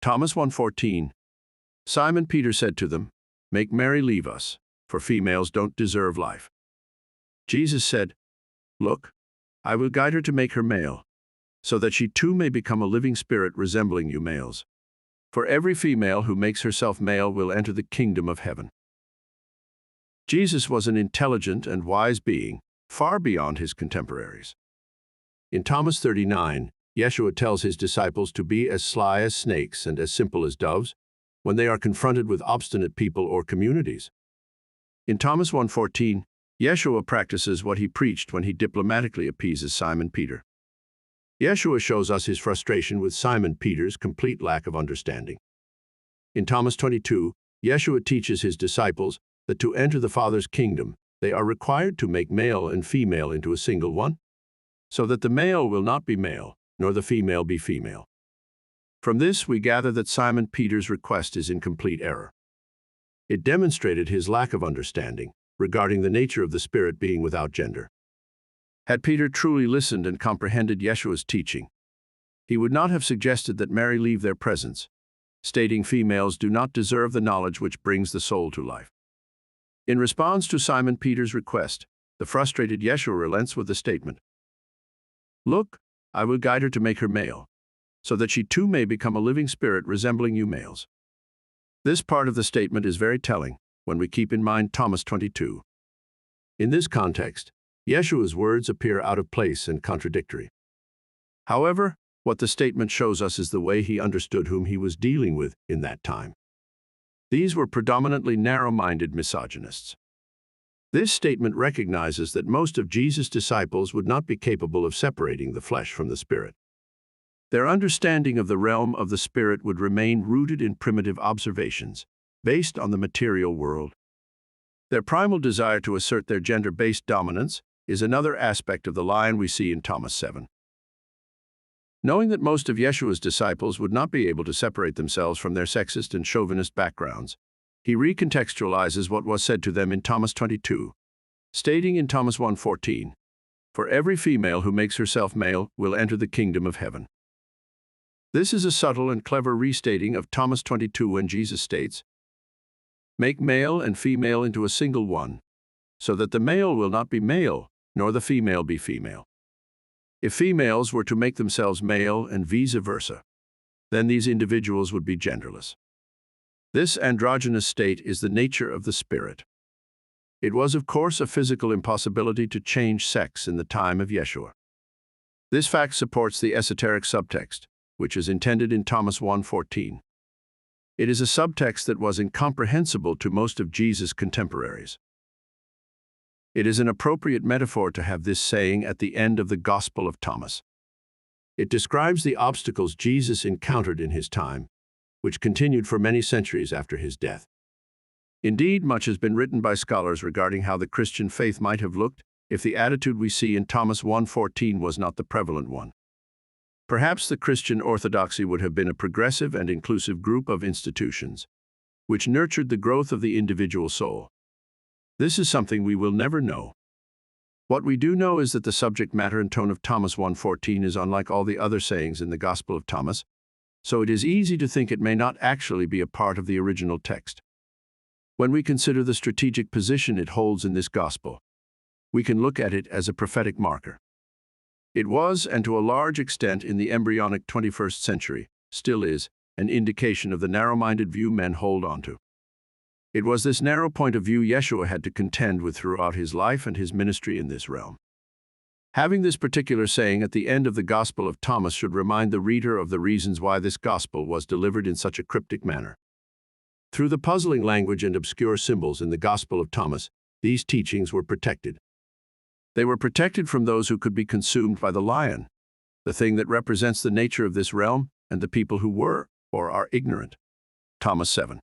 Thomas 1:14. Simon Peter said to them, "Make Mary leave us, for females don't deserve life." Jesus said, "Look, I will guide her to make her male, so that she too may become a living spirit resembling you males. For every female who makes herself male will enter the kingdom of heaven." Jesus was an intelligent and wise being, far beyond his contemporaries. In Thomas 39, Yeshua tells his disciples to be as sly as snakes and as simple as doves when they are confronted with obstinate people or communities. In Thomas 1:14, Yeshua practices what he preached when he diplomatically appeases Simon Peter. Yeshua shows us his frustration with Simon Peter's complete lack of understanding. In Thomas 22, Yeshua teaches his disciples that to enter the Father's kingdom, they are required to make male and female into a single one, so that the male will not be male, nor the female be female. From this, we gather that Simon Peter's request is in complete error. It demonstrated his lack of understanding regarding the nature of the Spirit being without gender. Had Peter truly listened and comprehended Yeshua's teaching, he would not have suggested that Mary leave their presence, stating females do not deserve the knowledge which brings the soul to life. In response to Simon Peter's request, the frustrated Yeshua relents with the statement, "Look, I will guide her to make her male, so that she too may become a living spirit resembling you males." This part of the statement is very telling when we keep in mind Thomas 22. In this context, Yeshua's words appear out of place and contradictory. However, what the statement shows us is the way he understood whom he was dealing with in that time. These were predominantly narrow-minded misogynists. This statement recognizes that most of Jesus' disciples would not be capable of separating the flesh from the spirit. Their understanding of the realm of the spirit would remain rooted in primitive observations, based on the material world. Their primal desire to assert their gender-based dominance is another aspect of the line we see in Thomas 7. Knowing that most of Yeshua's disciples would not be able to separate themselves from their sexist and chauvinist backgrounds, he recontextualizes what was said to them in Thomas 22, stating in Thomas 1:14, "For every female who makes herself male will enter the kingdom of heaven." This is a subtle and clever restating of Thomas 22 when Jesus states, "Make male and female into a single one, so that the male will not be male, nor the female be female." If females were to make themselves male and vice versa, then these individuals would be genderless. This androgynous state is the nature of the spirit. It was, of course, a physical impossibility to change sex in the time of Yeshua. This fact supports the esoteric subtext, which is intended in Thomas 1:14. It is a subtext that was incomprehensible to most of Jesus' contemporaries. It is an appropriate metaphor to have this saying at the end of the Gospel of Thomas. It describes the obstacles Jesus encountered in his time, which continued for many centuries after his death. Indeed, much has been written by scholars regarding how the Christian faith might have looked if the attitude we see in Thomas 1:14 was not the prevalent one. Perhaps the Christian orthodoxy would have been a progressive and inclusive group of institutions, which nurtured the growth of the individual soul. This is something we will never know. What we do know is that the subject matter and tone of Thomas 1:14 is unlike all the other sayings in the Gospel of Thomas, so it is easy to think it may not actually be a part of the original text. When we consider the strategic position it holds in this Gospel, we can look at it as a prophetic marker. It was, and to a large extent in the embryonic 21st century, still is, an indication of the narrow-minded view men hold on to. It was this narrow point of view Yeshua had to contend with throughout his life and his ministry in this realm. Having this particular saying at the end of the Gospel of Thomas should remind the reader of the reasons why this Gospel was delivered in such a cryptic manner. Through the puzzling language and obscure symbols in the Gospel of Thomas, these teachings were protected. They were protected from those who could be consumed by the lion, the thing that represents the nature of this realm and the people who were or are ignorant. Thomas 7.